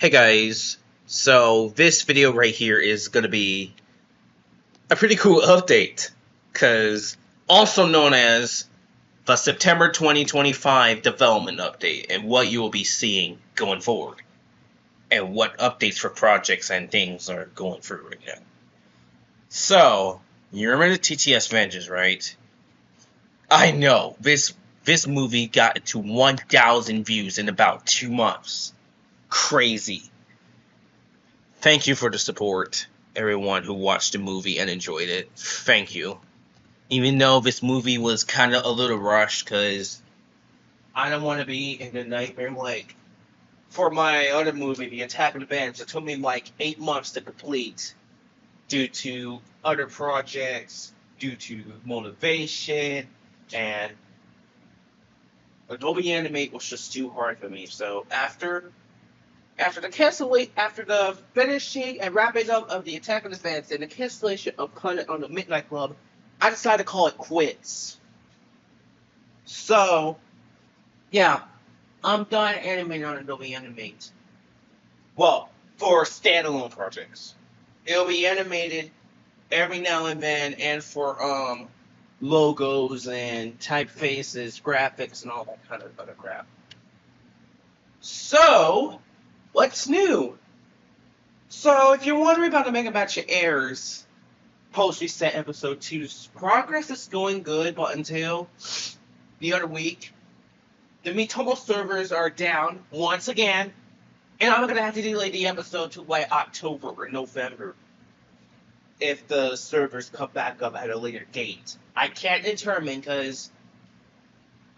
Hey guys, so this video right here is going to be a pretty cool update, because also known as the September 2025 development update, and what you will be seeing going forward, and what updates for projects and things are going through right now. So, you remember the TTS Vengeance, right? I know, this movie got to 1,000 views in about 2 months. Crazy. Thank you for the support, everyone who watched the movie and enjoyed it. Thank you. Even though this movie was kind of a little rushed, because I don't want to be in the nightmare like for my other movie, The Attack of the Bands. It took me like 8 months to complete due to other projects, due to motivation, and Adobe Animate was just too hard for me. So after the finishing and wrapping up of the Attack of the Fans and the cancellation of Planet on the Midnight Club, I decided to call it quits. So, yeah, I'm done animating on Adobe Animate. Well, for standalone projects. It'll be animated every now and then, and for logos and typefaces, graphics, and all that kind of other crap. So, what's new? So, if you're wondering about the Mega Batch of Errors post-reset episode 2's progress is going good, but until the other week, the Mitomo servers are down once again, and I'm going to have to delay the episode to like October or November if the servers come back up at a later date. I can't determine because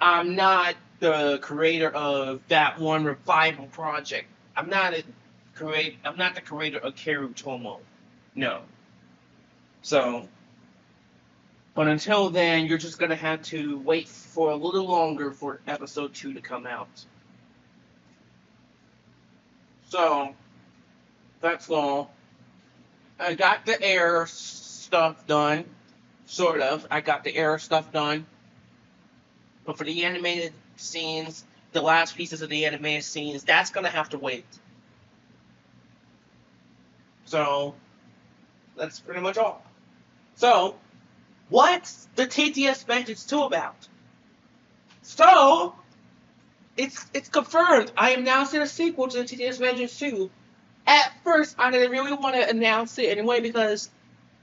I'm not the creator of that one revival project. I'm not the creator of Keru Tomo. No. So, but until then, you're just gonna have to wait for a little longer for episode 2 to come out. So, that's all. I got the error stuff done. Sort of. I got the error stuff done. But for the animated scenes, the last pieces of the animated scenes, that's gonna have to wait. So, that's pretty much all. So, what's the TTS Vengeance 2 about? So, it's confirmed. I am announcing a sequel to the TTS Vengeance 2. At first, I didn't really want to announce it anyway because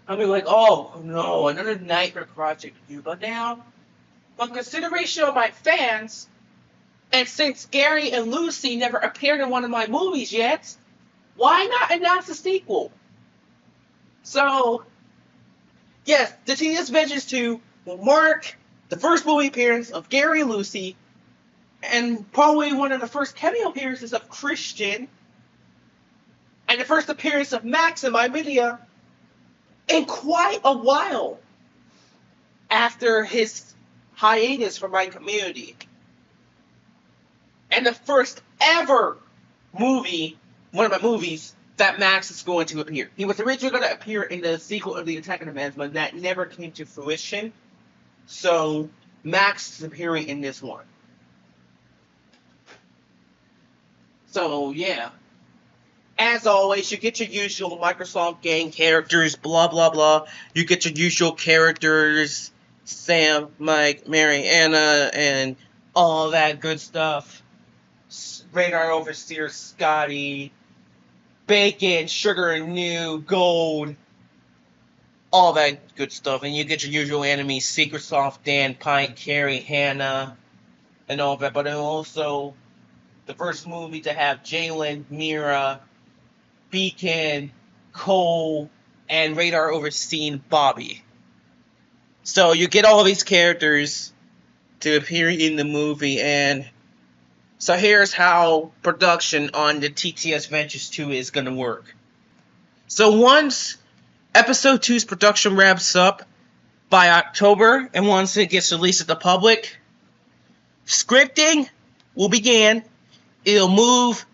I'll be like, oh no, another nightmare project to do. But now, on consideration of my fans, and since Gary and Lucy never appeared in one of my movies yet, why not announce a sequel? So, yes, the TTS Vengeance 2 will mark the first movie appearance of Gary and Lucy, and probably one of the first cameo appearances of Christian, and the first appearance of Max in my video in quite a while after his hiatus from my community. And the first ever movie, one of my movies, that Max is going to appear. He was originally going to appear in the sequel of The Attack of the Bands, but that never came to fruition. So, Max is appearing in this one. So, yeah. As always, you get your usual Microsoft game characters, blah, blah, blah. You get your usual characters, Sam, Mike, Mary, Anna, and all that good stuff. Radar Overseer, Scotty, Bacon, Sugar and New, Gold, all that good stuff. And you get your usual enemies, Secret Soft, Dan, Pint, Carrie, Hannah, and all that. But also, the first movie to have Jalen, Mira, Beacon, Cole, and Radar Overseen Bobby. So you get all these characters to appear in the movie, and so here's how production on the TTS Vengeance 2 is going to work. So once episode 2's production wraps up by October, and once it gets released to the public, scripting will begin. It'll move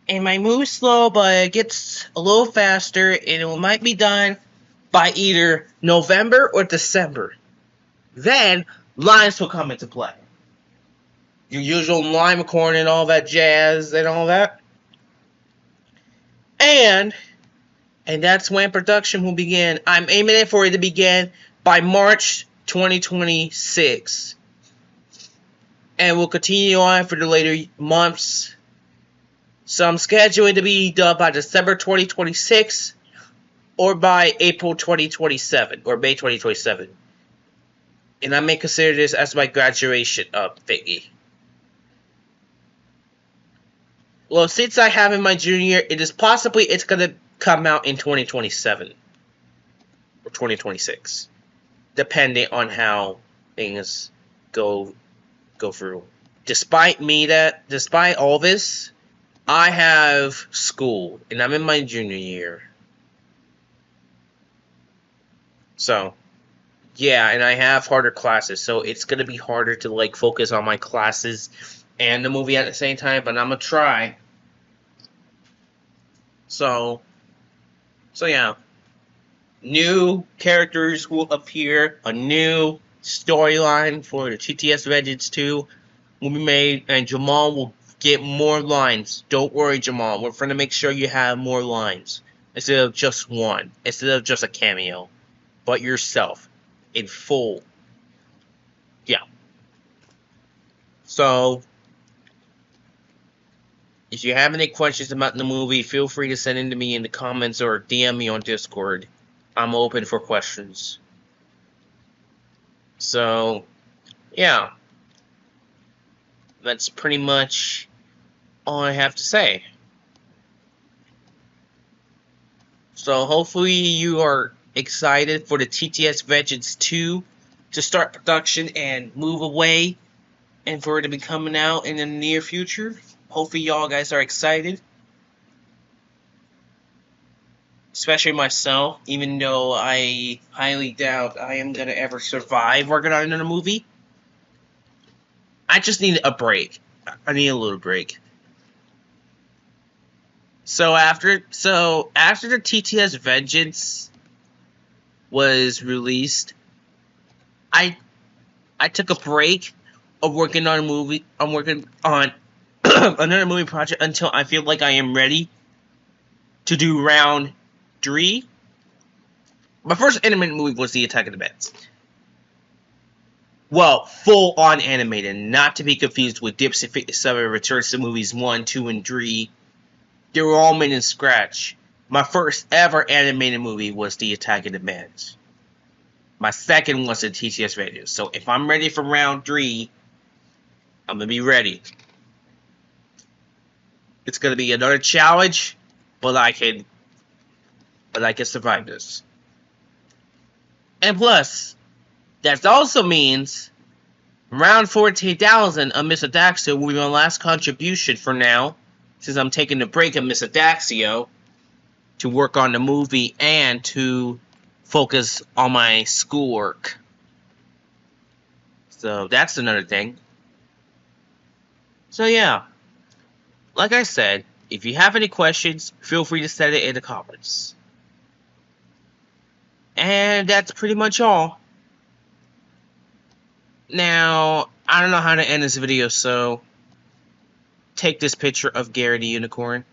it might move slow, but it gets a little faster, and it might be done by either November or December. Then, lines will come into play. your usual lime corn and all that jazz and all that. And that's when production will begin. I'm aiming it for it to begin by March 2026. And will continue on for the later months. So I'm scheduling to be done by December 2026 or by April 2027 or May 2027. And I may consider this as my graduation thingy. Well, since I have in my junior year, it's gonna come out in 2027 or 2026, depending on how things go through. Despite all this, I have school and I'm in my junior year. So, yeah, and I have harder classes, so it's gonna be harder to like focus on my classes and the movie at the same time, but I'm gonna try. So yeah. New characters will appear, a new storyline for the TTS Vengeance 2 will be made, and Jamal will get more lines. Don't worry, Jamal, we're trying to make sure you have more lines. Instead of just one, instead of just a cameo. But yourself, in full. Yeah. So, if you have any questions about the movie, feel free to send them to me in the comments or DM me on Discord. I'm open for questions. So, yeah. That's pretty much all I have to say. So, hopefully you are excited for the TTS Vengeance 2 to start production and move away and for it to be coming out in the near future. Hopefully y'all guys are excited. Especially myself, even though I highly doubt I am gonna ever survive working on another movie. I just need a break. I need a little break. So after the TTS Vengeance was released, I took a break of working on a movie. I'm working on another movie project until I feel like I am ready to do round 3. My first animated movie was The Attack of the Bats. Well, full-on animated, not to be confused with Dipsy 57 Returns to Movies 1, 2, and 3. They were all made in scratch. My first ever animated movie was The Attack of the Bats. My second was the TTS Vengeance. So if I'm ready for round 3, I'm gonna be ready. It's gonna be another challenge, but I can survive this. And plus, that also means round 14,000 of Miss Adaxio will be my last contribution for now, since I'm taking a break of Miss Adaxio to work on the movie and to focus on my schoolwork. So that's another thing. So yeah, like I said, if you have any questions, feel free to send it in the comments. And that's pretty much all. Now, I don't know how to end this video, so take this picture of Gary the Unicorn.